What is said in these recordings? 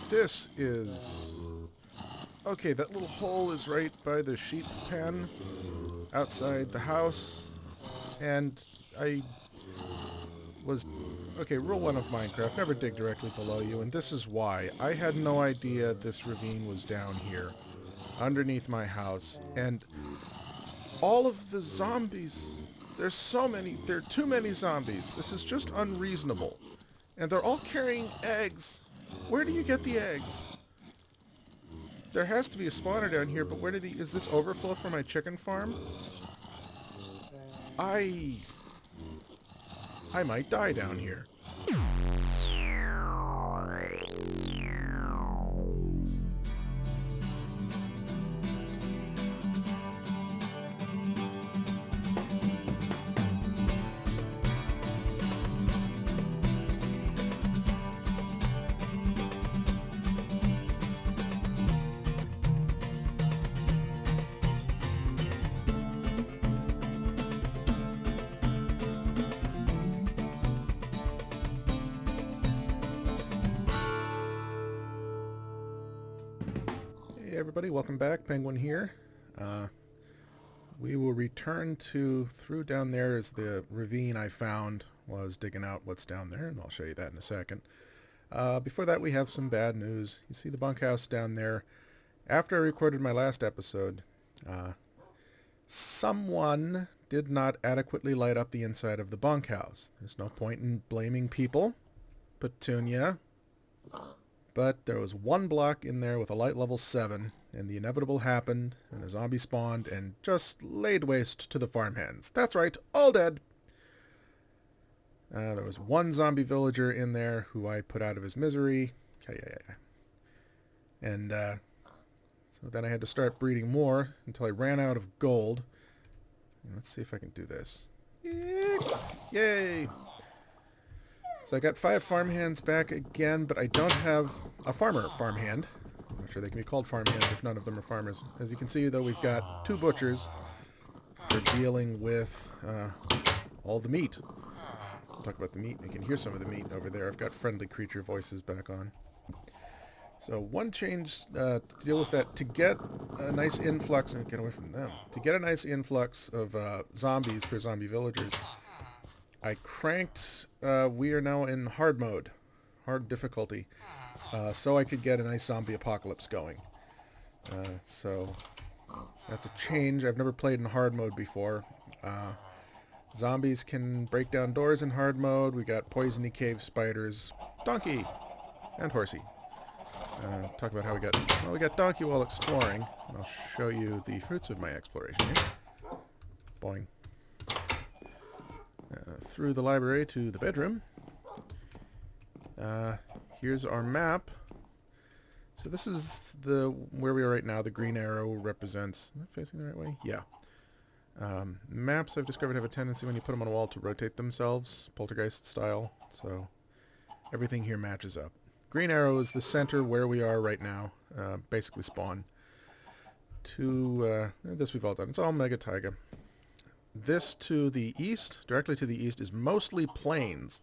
This is... Okay, that little hole is right by the sheep pen outside the house. And I was... Okay, rule 1 of Minecraft, never dig directly below you, and this is why. I had no idea this ravine was down here, underneath my house, and all of the zombies... There's so many... There are too many zombies. This is just unreasonable. And they're all carrying eggs. Where do you get the eggs? There has to be a spawner down here, but where did he... Is this overflow for my chicken farm? I might die down here. Hey everybody, welcome back. Penguin here. We will return to... Through down there is the ravine I found. Was digging out what's down there, and I'll show you that in a second. Before that, we have some bad news. You see the bunkhouse down there. After I recorded my last episode, someone did not adequately light up the inside of the bunkhouse. There's no point in blaming people. Petunia. But there was one block in there with a light level 7, and the inevitable happened, and a zombie spawned and just laid waste to the farmhands. That's right, all dead! There was one zombie villager in there who I put out of his misery. And so then I had to start breeding more until I ran out of gold. And let's see if I can do this. Yay! So I got 5 farmhands back again, but I don't have a farmhand. I'm not sure they can be called farmhands if none of them are farmers. As you can see, though, we've got 2 butchers for dealing with all the meat. We'll talk about the meat. You can hear some of the meat over there. I've got friendly creature voices back on. So one change to deal with that, to get a nice influx, and get away from them, to get a nice influx of zombies for zombie villagers, I cranked, we are now in hard mode, hard difficulty, so I could get a nice zombie apocalypse going. So that's a change. I've never played in hard mode before. Zombies can break down doors in hard mode. We got poisony cave spiders, donkey, and horsey. Talk about how we got donkey while exploring. And I'll show you the fruits of my exploration here. Boing. Through the library to the bedroom. Here's our map. So this is where we are right now. The green arrow represents... Am I facing the right way? Yeah. Maps, I've discovered, have a tendency when you put them on a wall to rotate themselves, poltergeist style. So everything here matches up. Green arrow is the center where we are right now. Basically spawn. This we've all done. It's all mega taiga. This to the east, directly to the east, is mostly plains.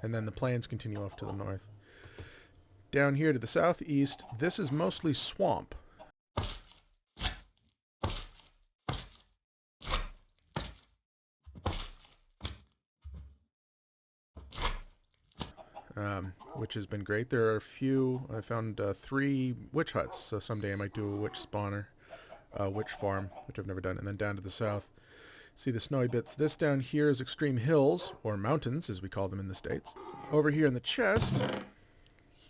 And then the plains continue off to the north. Down here to the southeast, this is mostly swamp. Which has been great. There are a few, I found 3 witch huts, so someday I might do a witch spawner, witch farm, which I've never done. And then down to the south, see the snowy bits. This down here is extreme hills, or mountains as we call them in the States. Over here in the chest,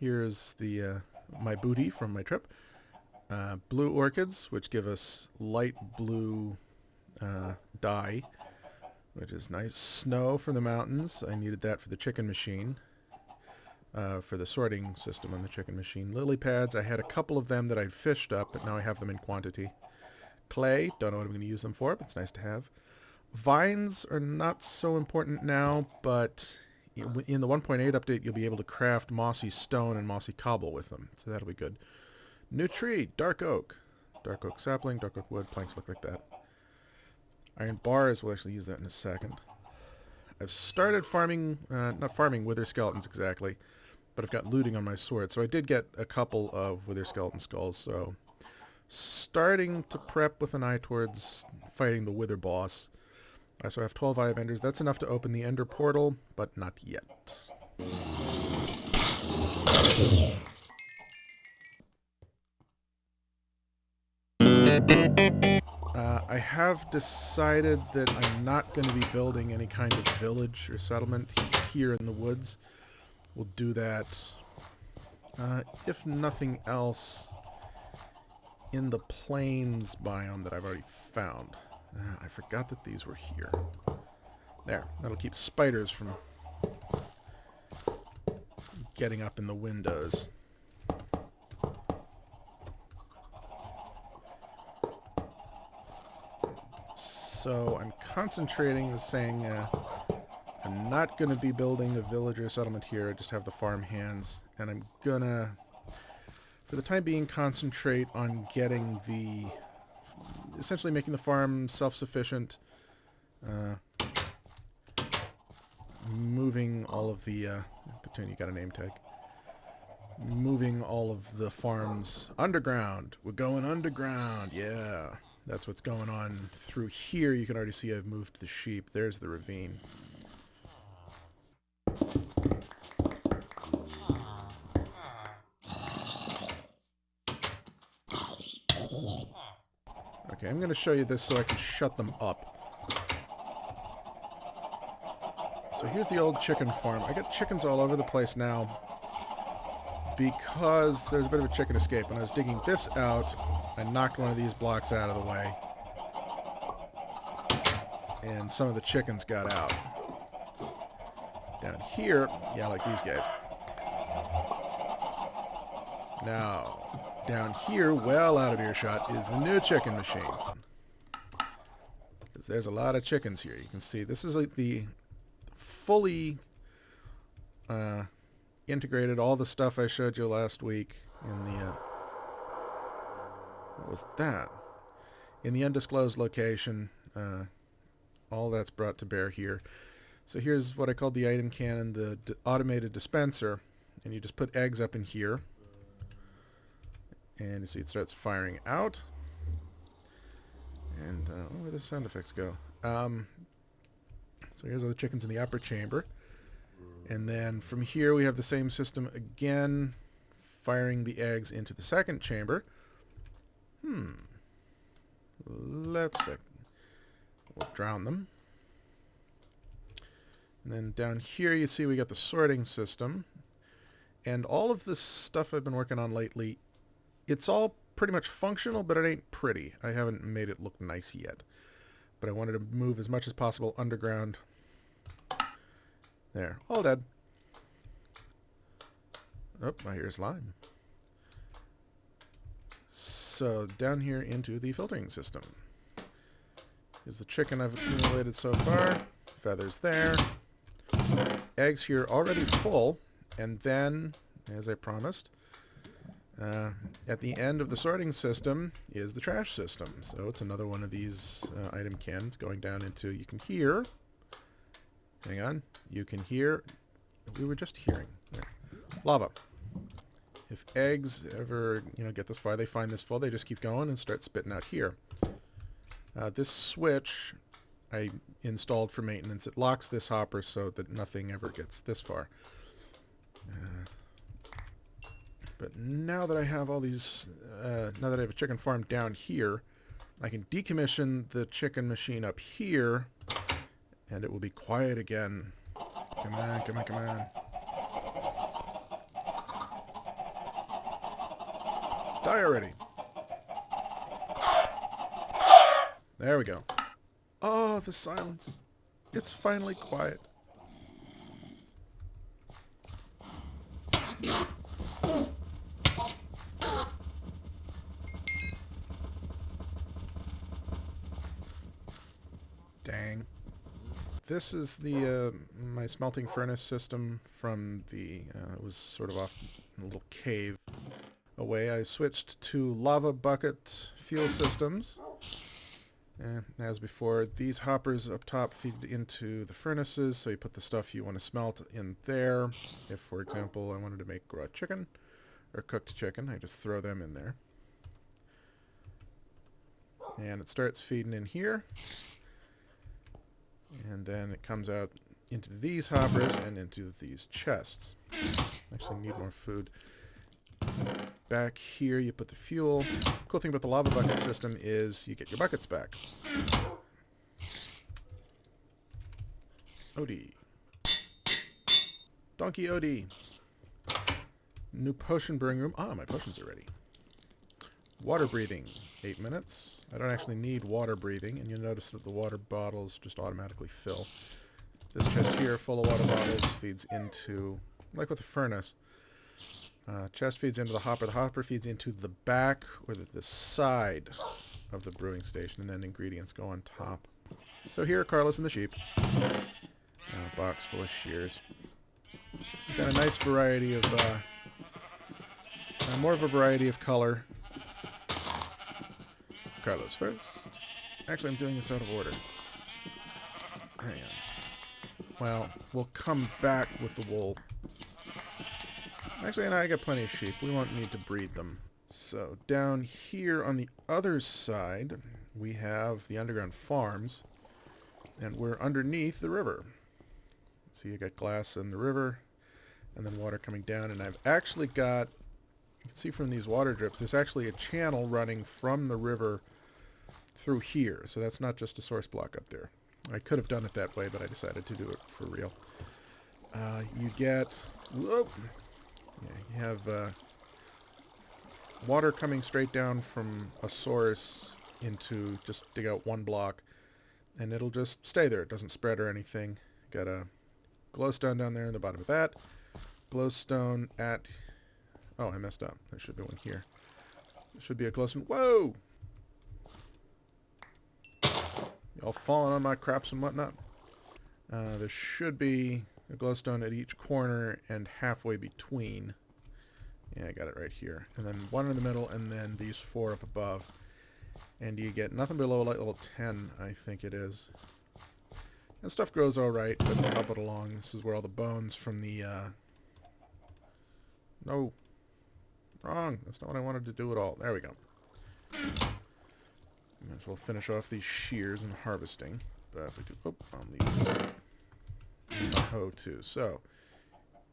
here's the my booty from my trip. Blue orchids, which give us light blue dye, which is nice. Snow from the mountains. I needed that for the chicken machine, for the sorting system on the chicken machine. Lily pads, I had a couple of them that I'd fished up, but now I have them in quantity. Clay, don't know what I'm going to use them for, but it's nice to have. Vines are not so important now, but in the 1.8 update, you'll be able to craft mossy stone and mossy cobble with them, so that'll be good. New tree, dark oak. Dark oak sapling, dark oak wood, planks look like that. Iron bars, we'll actually use that in a second. I've started farming, not farming wither skeletons exactly, but I've got looting on my sword. So I did get a couple of wither skeleton skulls, so starting to prep with an eye towards fighting the wither boss. So I have 12 Eye of Enders. That's enough to open the Ender portal, but not yet. I have decided that I'm not going to be building any kind of village or settlement here in the woods. We'll do that, if nothing else, in the plains biome that I've already found. I forgot that these were here. There, that'll keep spiders from getting up in the windows. So I'm concentrating, saying I'm not going to be building a village or a settlement here. I just have the farm hands, and I'm gonna, for the time being, concentrate on getting the, essentially making the farm self-sufficient, moving all of the, Petunia got a name tag, moving all of the farms underground. We're going underground, yeah. That's what's going on through here. You can already see I've moved the sheep. There's the ravine. Okay, I'm going to show you this so I can shut them up. So here's the old chicken farm. I got chickens all over the place now because there's a bit of a chicken escape. When I was digging this out, I knocked one of these blocks out of the way, and some of the chickens got out. Down here, yeah, like these guys. Now, down here, well out of earshot, is the new chicken machine. Because there's a lot of chickens here. You can see this is like the fully integrated, all the stuff I showed you last week in the... what was that? In the undisclosed location, all that's brought to bear here. So here's what I called the item cannon, the automated dispenser, and you just put eggs up in here, and you see it starts firing out. And where do the sound effects go? So here's all the chickens in the upper chamber, and then from here we have the same system again, firing the eggs into the second chamber. Let's we'll drown them. And then down here you see we got the sorting system. And all of this stuff I've been working on lately, it's all pretty much functional, but it ain't pretty. I haven't made it look nice yet. But I wanted to move as much as possible underground. There, all dead. Oh, I hear slime. So down here into the filtering system. Here's the chicken I've accumulated so far. Feathers there. Eggs here already full. And then, as I promised, at the end of the sorting system is the trash system. So it's another one of these item cans going down into, you can hear, hang on, you can hear, we were just hearing, there, lava. If eggs ever, get this far, they find this full, they just keep going and start spitting out here. This switch I installed for maintenance. It locks this hopper so that nothing ever gets this far. But now that I have all these, now that I have a chicken farm down here, I can decommission the chicken machine up here, and it will be quiet again. Come on, come on, come on. Die already. There we go. Oh, the silence. It's finally quiet. Dang. This is the my smelting furnace system from the, it was sort of off in a little cave away. I switched to lava bucket fuel systems. And as before, these hoppers up top feed into the furnaces, so you put the stuff you want to smelt in there. If, for example, I wanted to make raw chicken or cooked chicken, I just throw them in there. And it starts feeding in here. And then it comes out into these hoppers and into these chests. Actually, I need more food. Back here, you put the fuel. Cool thing about the lava bucket system is you get your buckets back. Odie. Donkey Odie. New potion brewing room. Ah, my potions are ready. Water breathing. 8 minutes. I don't actually need water breathing, and you'll notice that the water bottles just automatically fill. This chest here, full of water bottles, feeds into, like with the furnace, chest feeds into the hopper feeds into the back or the side of the brewing station, and then ingredients go on top. So here are Carlos and the sheep. A box full of shears. Got a nice variety of, more of a variety of color. Carlos first. Actually, I'm doing this out of order. Hang on. Well, we'll come back with the wool. Actually, I got plenty of sheep. We won't need to breed them. So, down here on the other side, we have the underground farms. And we're underneath the river. So you got glass in the river, and then water coming down. And I've actually got, you can see from these water drips, there's actually a channel running from the river through here. So that's not just a source block up there. I could have done it that way, but I decided to do it for real. You get, whoop, yeah, you have water coming straight down from a source into, just dig out one block, and it'll just stay there. It doesn't spread or anything. Got a glowstone down there in the bottom of that. Glowstone at, oh, I messed up. There should be one here. There should be a glowstone. Whoa! Y'all falling on my crops and whatnot. There should be a glowstone at each corner and halfway between. Yeah, I got it right here. And then one in the middle, and then these 4 up above. And you get nothing below like level 10, I think it is. And stuff grows alright, but to help it along, this is where all the bones from the, no. Wrong. That's not what I wanted to do at all. There we go. Might as well finish off these shears and harvesting. But we do, oh, I'll need this. My hoe too. So,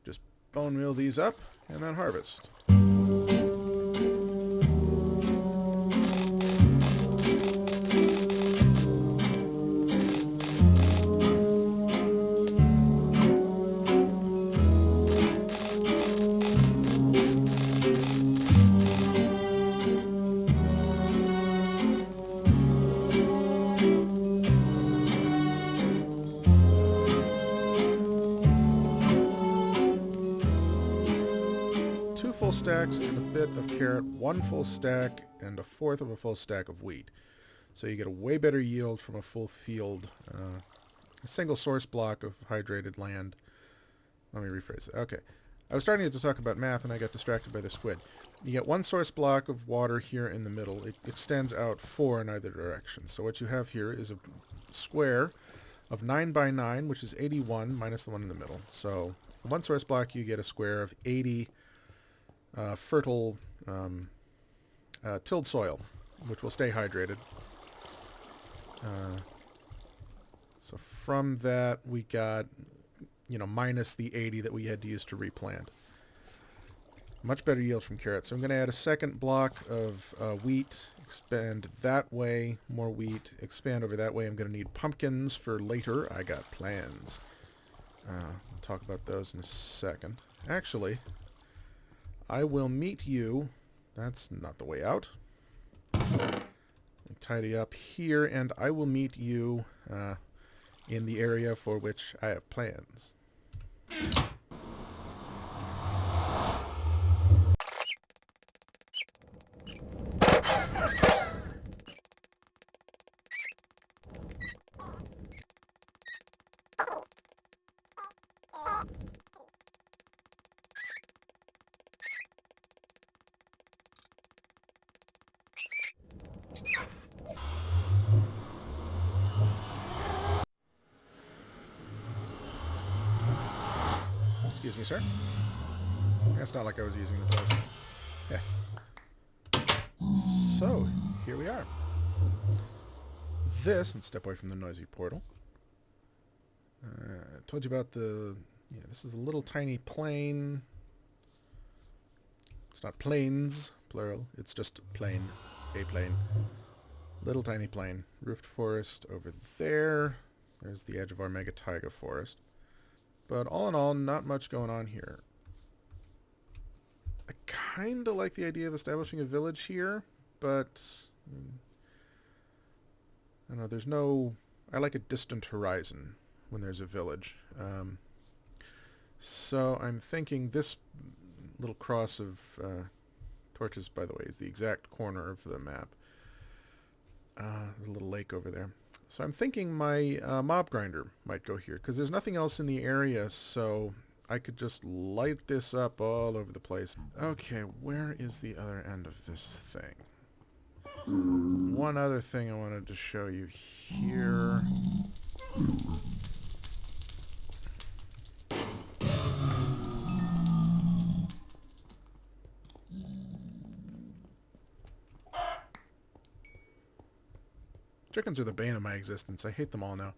just bone meal these up, and then harvest. Full stacks and a bit of carrot, 1 full stack and 1/4 of a full stack of wheat. So you get a way better yield from a full field, a single source block of hydrated land. Let me rephrase that. Okay. I was starting to talk about math and I got distracted by the squid. You get 1 source block of water here in the middle. It extends out 4 in either direction. So what you have here is a square of 9 by 9, which is 81 minus the one in the middle. So from 1 source block you get a square of 80 fertile tilled soil, which will stay hydrated. So from that we got, minus the 80 that we had to use to replant. Much better yield from carrots. So I'm going to add a second block of wheat, expand that way, more wheat, expand over that way. I'm going to need pumpkins for later. I got plans. We'll talk about those in a second. Actually, I will meet you That's not the way out. Tidy up here, and I will meet you in the area for which I have plans. Excuse me, sir. That's not like I was using the place. Yeah. So, here we are. This, and step away from the noisy portal. I told you about the... Yeah, this is a little tiny plane. It's not planes, plural. It's just plane. A plane. Little tiny plane. Roofed forest over there. There's the edge of our mega taiga forest. But all in all, not much going on here. I kind of like the idea of establishing a village here, but... I don't know, there's no... I like a distant horizon when there's a village. So I'm thinking this little cross of torches, by the way, is the exact corner of the map. There's a little lake over there. So I'm thinking my mob grinder might go here, because there's nothing else in the area, so I could just light this up all over the place. Okay, where is the other end of this thing? One other thing I wanted to show you here. Chickens are the bane of my existence. I hate them all now.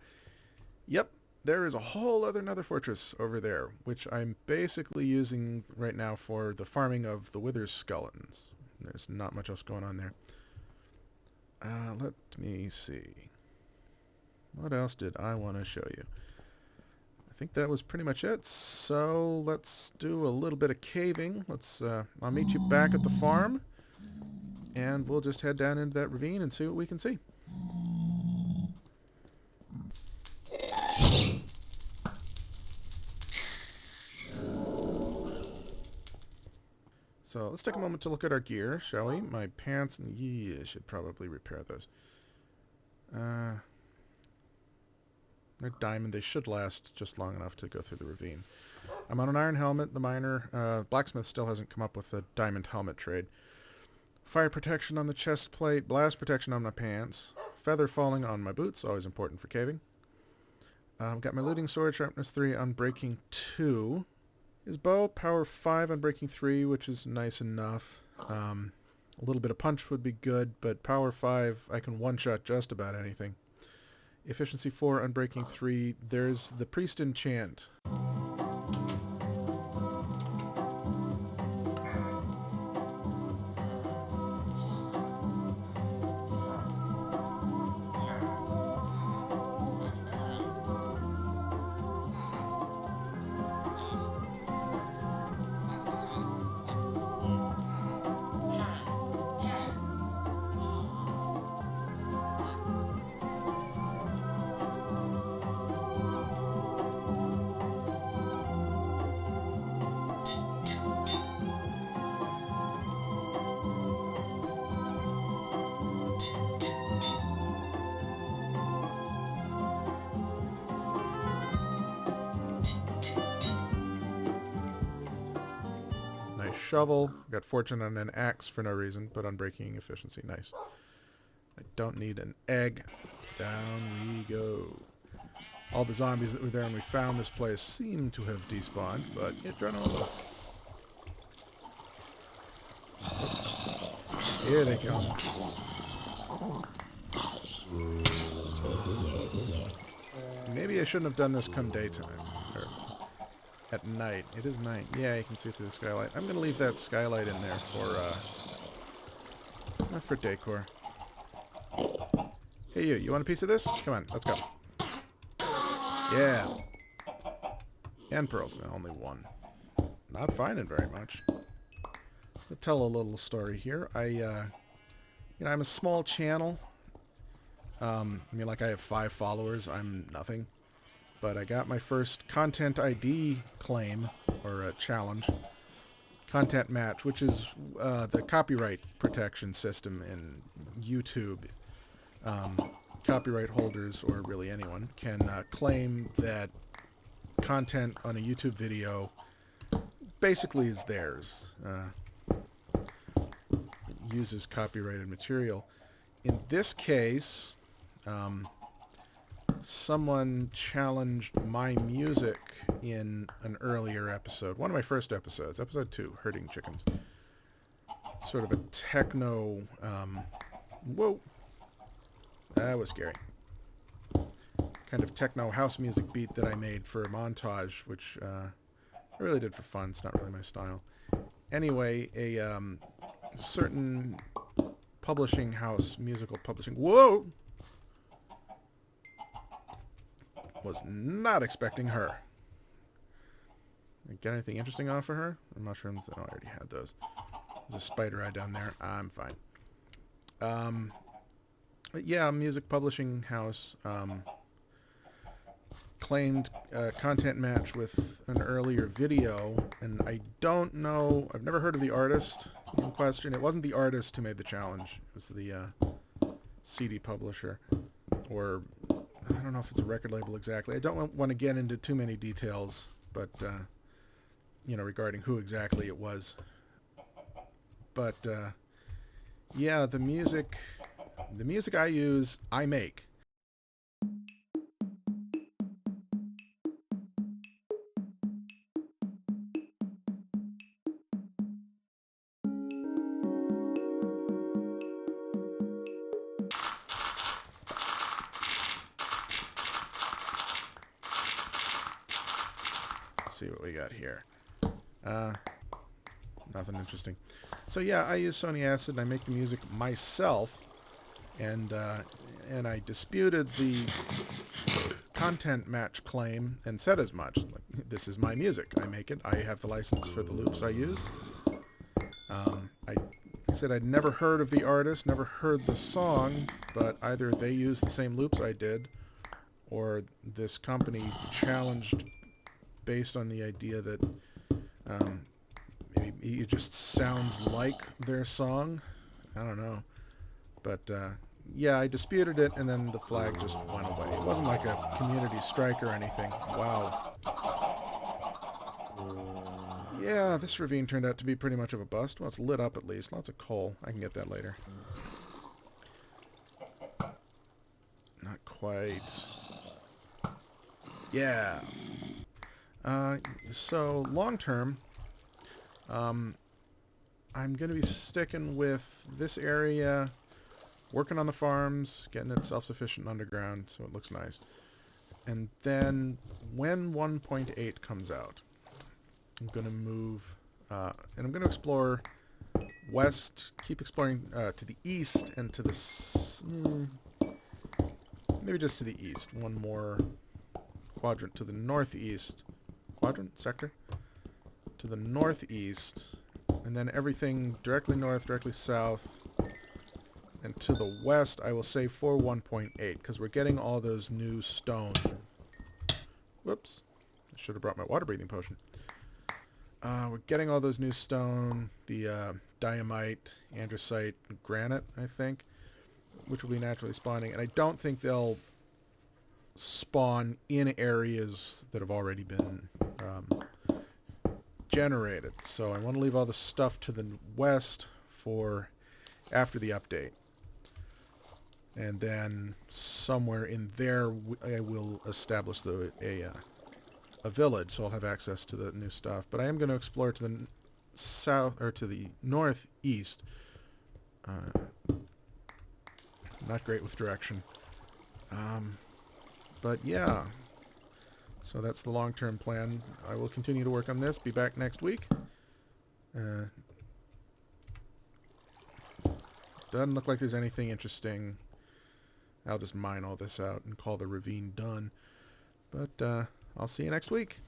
Yep, there is a whole other nether fortress over there, which I'm basically using right now for the farming of the wither skeletons. There's not much else going on there. Let me see. What else did I want to show you? I think that was pretty much it. So let's do a little bit of caving. I'll meet you back at the farm, and we'll just head down into that ravine and see what we can see. So let's take a moment to look at our gear, shall we? My pants, yeah, I should probably repair those. They're diamond. They should last just long enough to go through the ravine. I'm on an iron helmet. The miner, blacksmith still hasn't come up with a diamond helmet trade. Fire protection on the chest plate. Blast protection on my pants. Feather falling on my boots. Always important for caving. Got my looting sword, sharpness 3, unbreaking 2. His bow, power 5, unbreaking 3, which is nice enough. A little bit of punch would be good, but power 5, I can one-shot just about anything. Efficiency 4, unbreaking 3. There's the priest enchant. Nice shovel. Got fortune on an axe for no reason, but unbreaking efficiency. Nice. I don't need an egg. Down we go. All the zombies that were there when we found this place seem to have despawned, but adrenaline. Here they come. Maybe I shouldn't have done this come daytime. Or at night. It is night. Yeah, you can see through the skylight. I'm going to leave that skylight in there for decor. Hey you want a piece of this? Come on, let's go. Yeah. And pearls. No, only one. Not finding very much. I'll tell a little story here. I'm a small channel. I mean, like, I have 5 followers. I'm nothing. But I got my first content ID claim, or a challenge, content match, which is the copyright protection system in YouTube. Copyright holders, or really anyone, can claim that content on a YouTube video basically is theirs. It uses copyrighted material. In this case, someone challenged my music in an earlier episode. One of my first episodes. Episode 2, Herding Chickens. Sort of a techno... whoa! That was scary. Kind of techno house music beat that I made for a montage, which I really did for fun. It's not really my style. Anyway, a certain publishing house, musical publishing... Whoa! Was not expecting her. Get anything interesting off of her? Or mushrooms? Oh, I already had those. There's a spider eye down there. I'm fine. But yeah, music publishing house claimed a content match with an earlier video, and I don't know. I've never heard of the artist in question. It wasn't the artist who made the challenge. It was the CD publisher, or I don't know if it's a record label exactly. I don't want to get into too many details, but regarding who exactly it was. But yeah, the music I use, I make. See what we got here. Nothing interesting. So yeah, I use Sony Acid and I make the music myself, and I disputed the content match claim and said as much. Like, this is my music. I make it. I have the license for the loops I used. I said I'd never heard of the artist, never heard the song, but either they used the same loops I did, or this company challenged based on the idea that maybe it just sounds like their song. I don't know. But yeah, I disputed it, and then the flag just went away. It wasn't like a community strike or anything. Wow. Yeah, this ravine turned out to be pretty much of a bust. Well, it's lit up at least. Lots of coal. I can get that later. Not quite. Yeah. So, long term, I'm going to be sticking with this area, working on the farms, getting it self-sufficient underground so it looks nice. And then, when 1.8 comes out, I'm going to move, and I'm going to explore west, keep exploring to the east and to the... maybe just to the east. One more quadrant to the northeast. Quadrant? Sector? To the northeast. And then everything directly north, directly south. And to the west, I will say for 1.8, because we're getting all those new stone. Whoops. I should have brought my water-breathing potion. We're getting all those new stone, the diamite, andesite, granite, I think, which will be naturally spawning. And I don't think they'll spawn in areas that have already been generated. So I want to leave all the stuff to the west for after the update. And then somewhere in there I will establish a village, so I'll have access to the new stuff. But I am going to explore to the south, or to the northeast. Not great with direction. But yeah. So that's the long-term plan. I will continue to work on this. Be back next week. Doesn't look like there's anything interesting. I'll just mine all this out and call the ravine done. But I'll see you next week.